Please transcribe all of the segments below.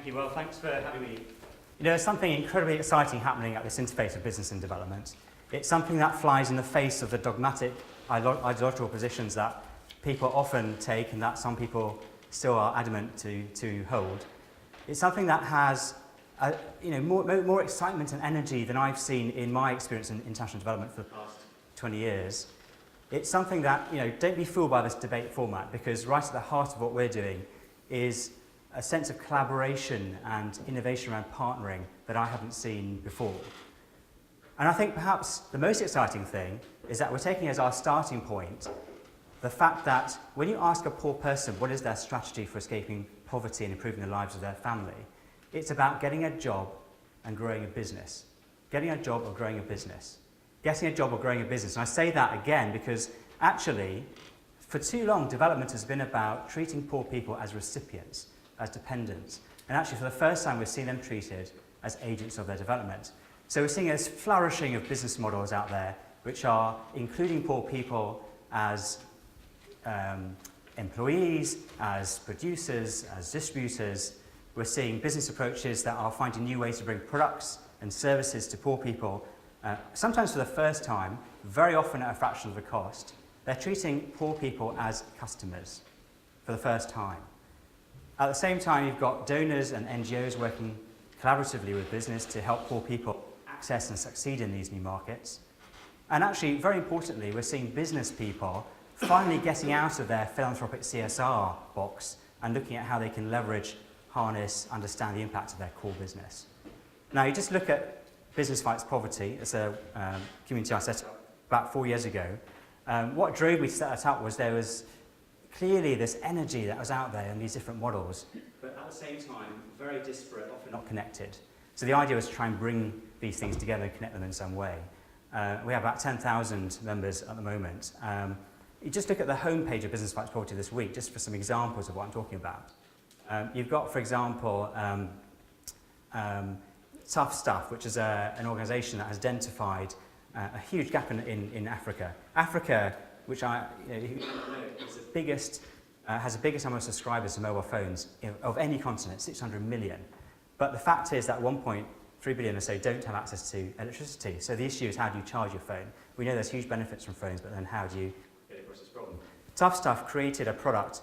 Thank you. Well, thanks for having me. You know, there's something incredibly exciting happening at this interface of business and development. It's something that flies in the face of the dogmatic ideological positions that people often take and that some people still are adamant to hold. It's something that has more excitement and energy than I've seen in my experience in international development for the past 20 years. It's something that, don't be fooled by this debate format, because right at the heart of what we're doing is a sense of collaboration and innovation around partnering that I haven't seen before. And I think perhaps the most exciting thing is that we're taking as our starting point the fact that when you ask a poor person what is their strategy for escaping poverty and improving the lives of their family, it's about getting a job and growing a business. Getting a job or growing a business. Getting a job or growing a business. And I say that again because actually, for too long, development has been about treating poor people as recipients, as dependents. And actually, for the first time, we're seeing them treated as agents of their development. So we're seeing this flourishing of business models out there, which are including poor people as employees, as producers, as distributors. We're seeing business approaches that are finding new ways to bring products and services to poor people, sometimes for the first time, very often at a fraction of the cost. They're treating poor people as customers for the first time. At the same time, you've got donors and NGOs working collaboratively with business to help poor people access and succeed in these new markets. And actually, very importantly, we're seeing business people finally getting out of their philanthropic CSR box and looking at how they can leverage, harness, understand the impact of their core business. Now, you just look at Business Fights Poverty. It's a community I set up about 4 years ago. What drove me to set that up was there was clearly this energy that was out there in these different models, but at the same time, very disparate, often not connected. So the idea was to try and bring these things together and connect them in some way. We have about 10,000 members at the moment. You just look at the homepage of Business Fights Poverty this week, just for some examples of what I'm talking about. You've got, for example, Tough Stuff, which is an organisation that has identified a huge gap in Africa. Africa, which is the biggest, has the biggest number of subscribers to mobile phones of any continent, 600 million. But the fact is that 1.3 billion or so don't have access to electricity. So the issue is, how do you charge your phone? We know there's huge benefits from phones, but then how do you get across this problem? Tough Stuff created a product,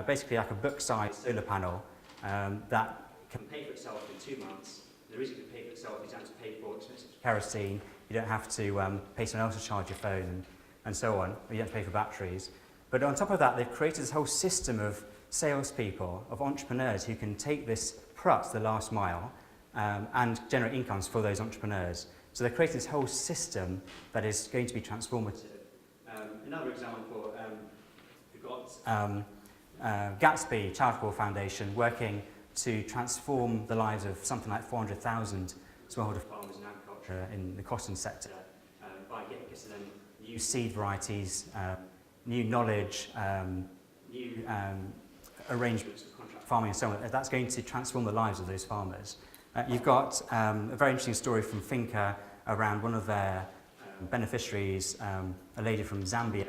basically like a book-sized solar panel that can pay for itself in 2 months. The reason it can pay for itself is you don't have to pay for expensive kerosene, you don't have to pay someone else to charge your phone, and so on, or you don't have to pay for batteries. But on top of that, they've created this whole system of salespeople, of entrepreneurs who can take this product to the last mile and generate incomes for those entrepreneurs. So they're creating this whole system that is going to be transformative. Another example, we've got Gatsby Charitable Foundation working to transform the lives of something like 400,000 smallholder farmers in agriculture in the cotton sector by getting them new seed varieties, new knowledge, new arrangements of contract farming and so on. That's going to transform the lives of those farmers. You've got a very interesting story from Finca around one of their beneficiaries, a lady from Zambia,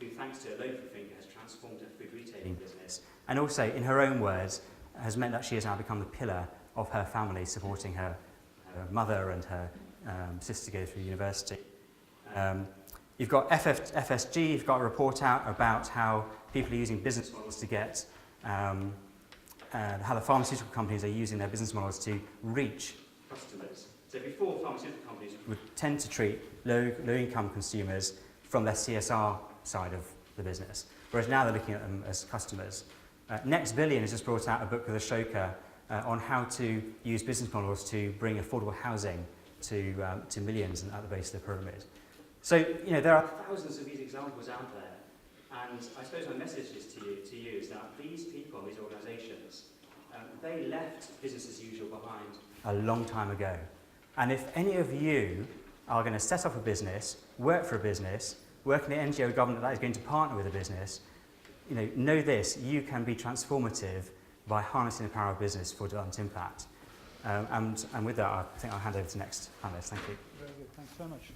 who, thanks to a loan from Finca, has transformed her food retailing business. And also, in her own words, has meant that she has now become the pillar of her family, supporting her mother and her sister to go through university. You've got FSG, you've got a report out about how people are using business models to get, how the pharmaceutical companies are using their business models to reach customers. So before, pharmaceutical companies would tend to treat low-income consumers from their CSR side of the business, whereas now they're looking at them as customers. Next Billion has just brought out a book with Ashoka on how to use business models to bring affordable housing to millions at the base of the pyramid. So, there are thousands of these examples out there, and I suppose my message is to you is that these people, these organisations, they left business as usual behind a long time ago. And if any of you are going to set up a business, work for a business, work in an NGO government that is going to partner with a business, know this: you can be transformative by harnessing the power of business for development impact. And with that, I think I'll hand over to the next panelist. Thank you. Very good. Thanks so much.